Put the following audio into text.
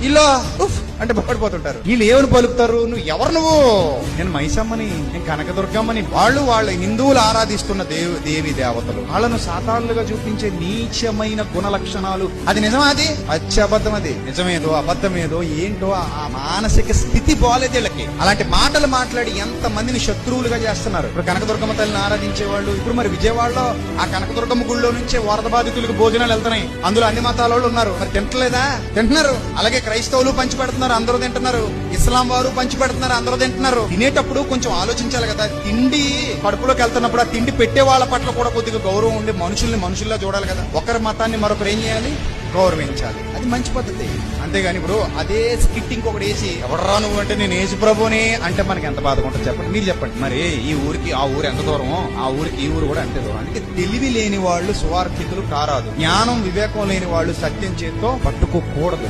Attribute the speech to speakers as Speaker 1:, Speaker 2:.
Speaker 1: ఇలా ఉఫ్ అంటే భయపడిపోతుంటారు. వీళ్ళు ఏమని పలుకుతారు? నువ్వు ఎవరు? నువ్వు నేను మైసమ్మని, నేను కనకదుర్గమ్మని. వాళ్ళ హిందువులు ఆరాధిస్తున్న దేవి దేవతలు. వాళ్ళను సాతానులుగా చూపించే నీచమైన గుణ లక్షణాలు. అది నిజమా? అది అబద్ధం. అది నిజమేదో అబద్ధమేదో ఏంటో ఆ మానసిక స్థితి బాలేదు వీళ్ళకి. అలాంటి మాటలు మాట్లాడి ఎంత మందిని శత్రువులుగా చేస్తున్నారు. ఇప్పుడు కనకదుర్గమ్మ తల్లిని ఆరాధించే వాళ్ళు ఇప్పుడు మరి విజయవాడలో ఆ కనకదుర్గమ్మ గుళ్ళో నుంచే వరద బాధితులకు భోజనాలు వెళ్తున్నాయి. అందులో అన్ని మతాల వాళ్ళు ఉన్నారు. మరి తింటలేదా? తింటున్నారు. అలాగే క్రైస్తవులు పంచి పెడుతున్నారు, అందరూ తింటున్నారు. ఇస్లాం వారు పంచి పెడుతున్నారు, అందరూ తింటున్నారు. తినేటప్పుడు కొంచెం ఆలోచించాలి కదా. తిండి కడుపులోకి వెళ్తున్నప్పుడు ఆ తిండి పెట్టే వాళ్ళ పట్ల కూడా కొద్దిగా గౌరవం ఉండి మనుషుల్లా చూడాలి కదా. ఒకరి మతాన్ని మరొకరు ఏం చేయాలి? గౌరవించాలి. అది మంచి పద్ధతి. అంతేగాని ఇప్పుడు అదే స్కిట్ ఇంకొకటి వేసి ఎవడరా నువ్వు అంటే నేను యేసు ప్రభునే అంటే మనకి ఎంత బాధగా ఉంటుంది చెప్పండి. మీరు చెప్పండి. మరి ఈ ఊరికి ఆ ఊరు ఎంత దూరమో ఆ ఊరికి ఈ ఊరు కూడా అంతే దూరం. అందుకే తెలివి లేని వాళ్ళు సువార్థికులు కారాదు. జ్ఞానం వివేకం లేని వాళ్ళు సత్యం చేత్తో పట్టుకోకూడదు.